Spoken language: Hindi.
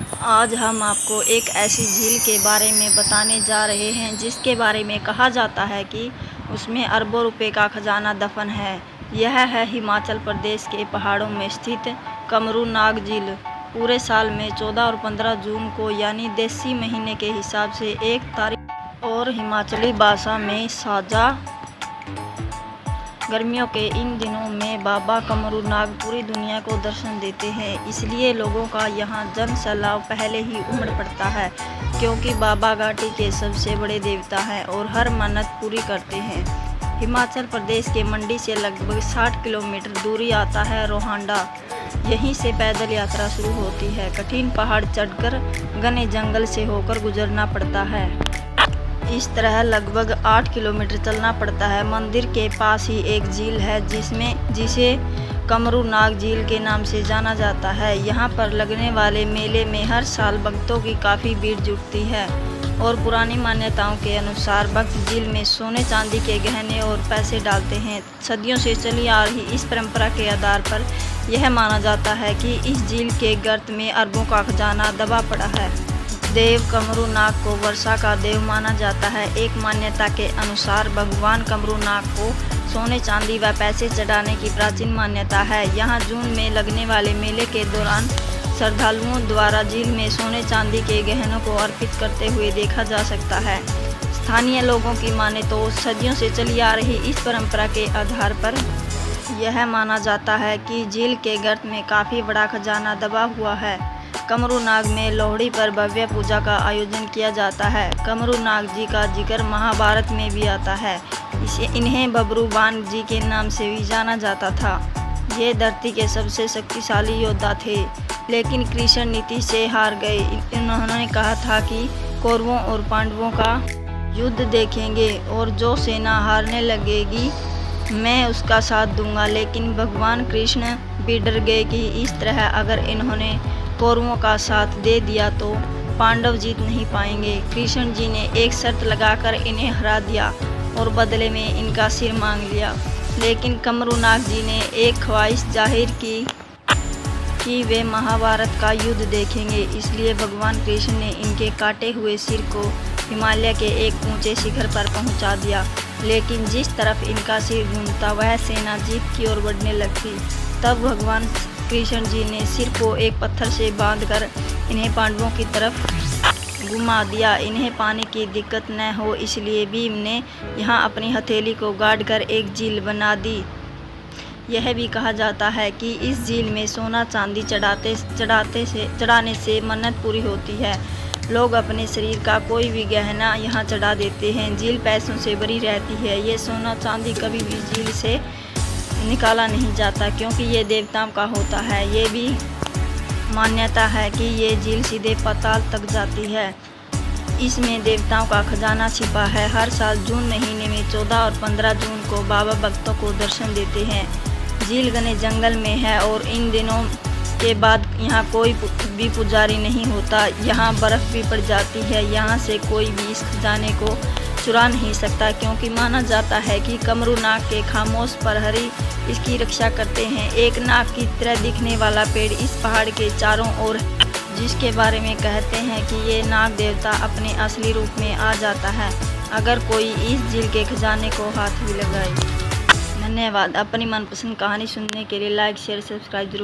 आज हम आपको एक ऐसी झील के बारे में बताने जा रहे हैं जिसके बारे में कहा जाता है कि उसमें अरबों रुपए का खजाना दफन है। यह है हिमाचल प्रदेश के पहाड़ों में स्थित कमरू नाग झील। पूरे साल में 14 और 15 जून को यानी देसी महीने के हिसाब से 1 तारीख और हिमाचली भाषा में साजा गर्मियों के इन दिनों में बाबा कमरू नाग पूरी दुनिया को दर्शन देते हैं। इसलिए लोगों का यहाँ जन सैलाब पहले ही उमड़ पड़ता है, क्योंकि बाबा घाटी के सबसे बड़े देवता हैं और हर मन्नत पूरी करते हैं। हिमाचल प्रदेश के मंडी से लगभग 60 किलोमीटर दूरी आता है रोहांडा। यहीं से पैदल यात्रा शुरू होती है। कठिन पहाड़ चढ़कर घने जंगल से होकर गुजरना पड़ता है। इस तरह लगभग 8 किलोमीटर चलना पड़ता है। मंदिर के पास ही एक झील है जिसे कमरू नाग झील के नाम से जाना जाता है। यहाँ पर लगने वाले मेले में हर साल भक्तों की काफ़ी भीड़ जुटती है और पुरानी मान्यताओं के अनुसार भक्त झील में सोने चांदी के गहने और पैसे डालते हैं। सदियों से चली आ रही इस परंपरा के आधार पर यह माना जाता है कि इस झील के गर्त में अरबों का खजाना दबा पड़ा है। देव कमरू नाग को वर्षा का देव माना जाता है। एक मान्यता के अनुसार भगवान कमरू नाग को सोने चांदी व पैसे चढ़ाने की प्राचीन मान्यता है। यहाँ जून में लगने वाले मेले के दौरान श्रद्धालुओं द्वारा झील में सोने चांदी के गहनों को अर्पित करते हुए देखा जा सकता है। स्थानीय लोगों की माने तो सदियों से चली आ रही इस परंपरा के आधार पर यह माना जाता है कि झील के गर्त में काफ़ी बड़ा खजाना दबा हुआ है। कमरू नाग में लोहड़ी पर भव्य पूजा का आयोजन किया जाता है। कमरू नाग जी का जिक्र महाभारत में भी आता है। इन्हें बब्रूवान जी के नाम से भी जाना जाता था। ये धरती के सबसे शक्तिशाली योद्धा थे, लेकिन कृष्ण नीति से हार गए। इन्होंने कहा था कि कौरवों और पांडवों का युद्ध देखेंगे और जो सेना हारने लगेगी मैं उसका साथ दूंगा। लेकिन भगवान कृष्ण भी डर गए कि इस तरह अगर इन्होंने कौरवों का साथ दे दिया तो पांडव जीत नहीं पाएंगे। कृष्ण जी ने एक शर्त लगाकर इन्हें हरा दिया और बदले में इनका सिर मांग लिया। लेकिन कमरू नाग जी ने एक ख्वाहिश जाहिर की कि वे महाभारत का युद्ध देखेंगे। इसलिए भगवान कृष्ण ने इनके काटे हुए सिर को हिमालय के एक ऊंचे शिखर पर पहुंचा दिया। लेकिन जिस तरफ इनका सिर घूमता वह सेना जीत की ओर बढ़ने लगती। तब भगवान कृष्ण जी ने सिर को एक पत्थर से बांधकर इन्हें पांडवों की तरफ घुमा दिया। इन्हें पानी की दिक्कत न हो इसलिए भीम ने यहाँ अपनी हथेली को गाड़कर एक झील बना दी। यह भी कहा जाता है कि इस झील में सोना चांदी चढ़ाने से मन्नत पूरी होती है। लोग अपने शरीर का कोई भी गहना यहाँ चढ़ा देते हैं। झील पैसों से भरी रहती है। ये सोना चांदी कभी भी झील से निकाला नहीं जाता, क्योंकि ये देवताओं का होता है। ये भी मान्यता है कि ये झील सीधे पाताल तक जाती है। इसमें देवताओं का खजाना छिपा है। हर साल जून महीने में 14 और 15 जून को बाबा भक्तों को दर्शन देते हैं। झील घने जंगल में है और इन दिनों के बाद यहाँ कोई भी पुजारी नहीं होता। यहाँ बर्फ़ भी पड़ जाती है। यहाँ से कोई भी इस खजाने को चुरा नहीं सकता, क्योंकि माना जाता है कि कमरू नाग के खामोश प्रहरी इसकी रक्षा करते हैं। एक नाग की तरह दिखने वाला पेड़ इस पहाड़ के चारों ओर, जिसके बारे में कहते हैं कि ये नाग देवता अपने असली रूप में आ जाता है अगर कोई इस झील के खजाने को हाथ भी लगाए। धन्यवाद। अपनी मनपसंद कहानी सुनने के लिए लाइक शेयर सब्सक्राइब जरूर।